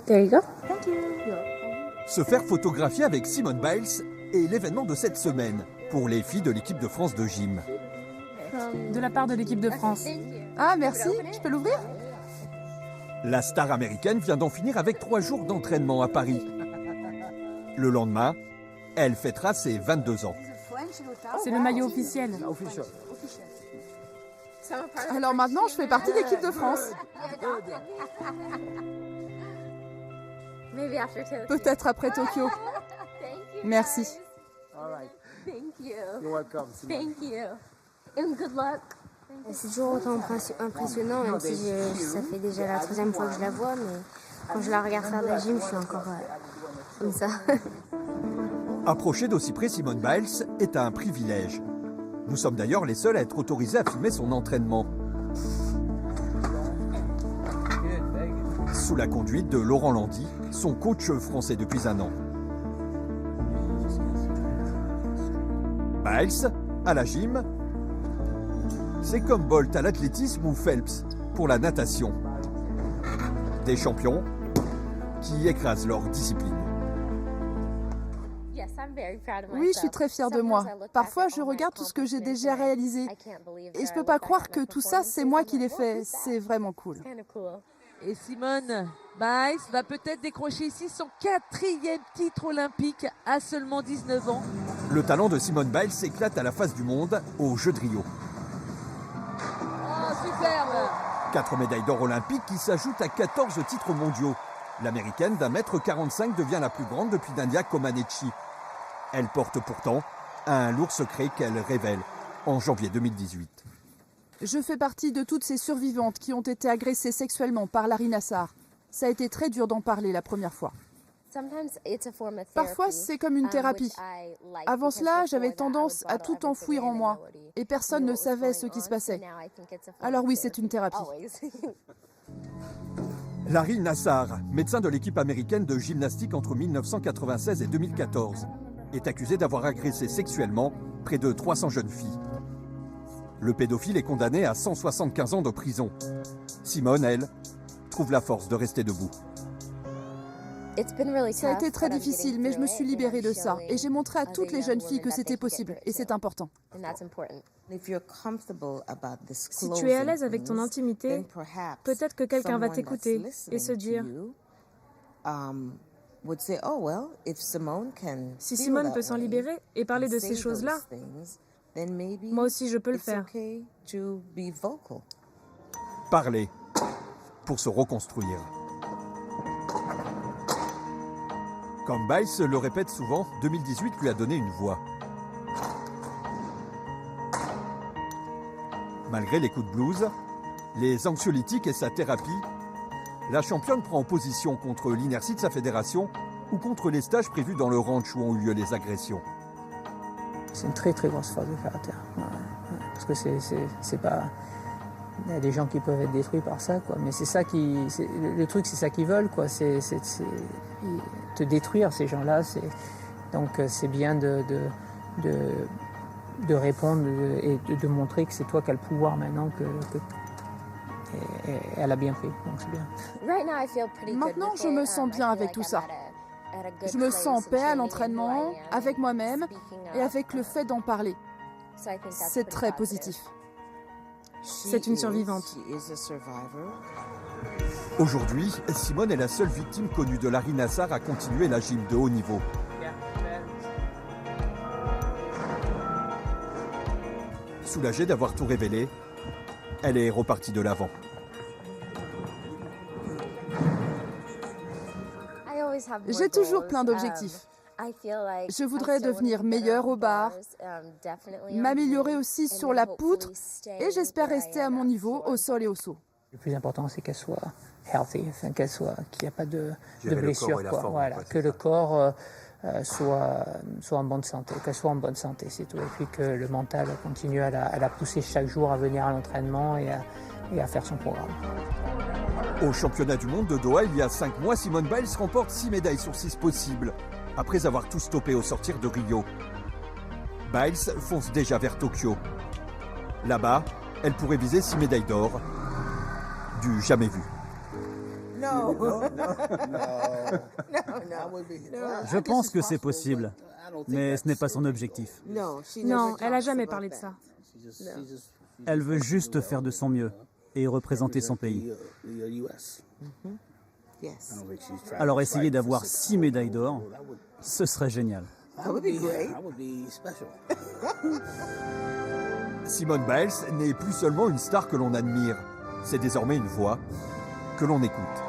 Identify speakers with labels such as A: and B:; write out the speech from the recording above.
A: There you go.
B: Thank you.
C: Se faire photographier avec Simone Biles est l'événement de cette semaine pour les filles de l'équipe de France de gym.
D: De la part de l'équipe de France.
B: Ah, merci. Je peux l'ouvrir?
C: La star américaine vient d'en finir avec 3 jours d'entraînement à Paris. Le lendemain, elle fêtera ses 22 ans.
D: C'est le maillot officiel.
B: Alors maintenant, je fais partie de l'équipe de France. Peut-être après Tokyo. Merci.
A: C'est toujours autant impressionnant, même si ça fait déjà la 3e fois que je la vois, mais quand je la regarde faire de la gym, je suis encore comme ça.
C: Approcher d'aussi près Simone Biles est un privilège. Nous sommes d'ailleurs les seuls à être autorisés à filmer son entraînement. Sous la conduite de Laurent Landy, son coach français depuis 1 an. Biles, à la gym, c'est comme Bolt à l'athlétisme ou Phelps pour la natation. Des champions qui écrasent leur discipline.
B: Oui, je suis très fière de moi. Parfois, je regarde tout ce que j'ai déjà réalisé. Et je ne peux pas croire que tout ça, c'est moi qui l'ai fait. C'est vraiment cool.
E: Et Simone Biles va peut-être décrocher ici son 4e titre olympique à seulement 19 ans.
C: Le talent de Simone Biles s'éclate à la face du monde aux Jeux de Rio.
E: Oh, superbe!
C: 4 médailles d'or olympiques qui s'ajoutent à 14 titres mondiaux. L'américaine d'1,45 m devient la plus grande depuis Nadia Comaneci. Elle porte pourtant un lourd secret qu'elle révèle en janvier 2018.
B: Je fais partie de toutes ces survivantes qui ont été agressées sexuellement par Larry Nassar. Ça a été très dur d'en parler la première fois. Parfois, c'est comme une thérapie. Avant cela, j'avais tendance à tout enfouir en moi et personne ne savait ce qui se passait. Alors oui, c'est une thérapie.
C: Larry Nassar, médecin de l'équipe américaine de gymnastique entre 1996 et 2014, est accusé d'avoir agressé sexuellement près de 300 jeunes filles. Le pédophile est condamné à 175 ans de prison. Simone, elle, trouve la force de rester debout.
B: Ça a été très difficile, mais je me suis libérée de ça. Et j'ai montré à toutes les jeunes filles que c'était possible. Et c'est important.
D: Si tu es à l'aise avec ton intimité, peut-être que quelqu'un va t'écouter et se dire si Simone peut s'en libérer et parler de ces choses-là, moi aussi je peux le faire.
C: Parler pour se reconstruire. Comme Biles le répète souvent, 2018 lui a donné une voix. Malgré les coups de blues, les anxiolytiques et sa thérapie, la championne prend position contre l'inertie de sa fédération ou contre les stages prévus dans le ranch où ont eu lieu les agressions.
F: C'est une très très grosse force de caractère. Parce que c'est pas... Il y a des gens qui peuvent être détruits par ça, quoi. Mais c'est ça qui... Le truc, c'est ça qu'ils veulent, quoi. C'est te détruire, ces gens-là. Donc c'est bien de répondre et de montrer que c'est toi qui as le pouvoir maintenant. Et elle a bien fait, donc c'est bien.
B: Maintenant, je me sens bien avec tout ça. Je me sens en paix à l'entraînement, avec moi-même et avec le fait d'en parler. C'est très positif.
D: C'est une survivante.
C: Aujourd'hui, Simone est la seule victime connue de Larry Nassar à continuer la gym de haut niveau. Soulagée d'avoir tout révélé, elle est repartie de l'avant.
B: J'ai toujours plein d'objectifs. Je voudrais devenir meilleure au bar, m'améliorer aussi sur la poutre et j'espère rester à mon niveau au sol et au saut.
F: Le plus important, c'est qu'elle soit healthy, enfin, qu'il n'y a pas de blessure, quoi. Voilà, que le corps soit en bonne santé, qu'elle soit en bonne santé, c'est tout. Et puis que le mental continue à la pousser chaque jour à venir à l'entraînement et à faire son programme.
C: Au championnat du monde de Doha, il y a 5 mois, Simone Biles remporte 6 médailles sur 6 possibles, après avoir tout stoppé au sortir de Rio. Biles fonce déjà vers Tokyo. Là-bas, elle pourrait viser 6 médailles d'or, du jamais vu.
G: Je pense que c'est possible, mais ce n'est pas son objectif.
D: Non, elle n'a jamais parlé de ça.
G: Elle veut juste faire de son mieux et représenter son pays. Alors essayer d'avoir 6 médailles d'or, ce serait génial.
C: Simone Biles n'est plus seulement une star que l'on admire, c'est désormais une voix que l'on écoute.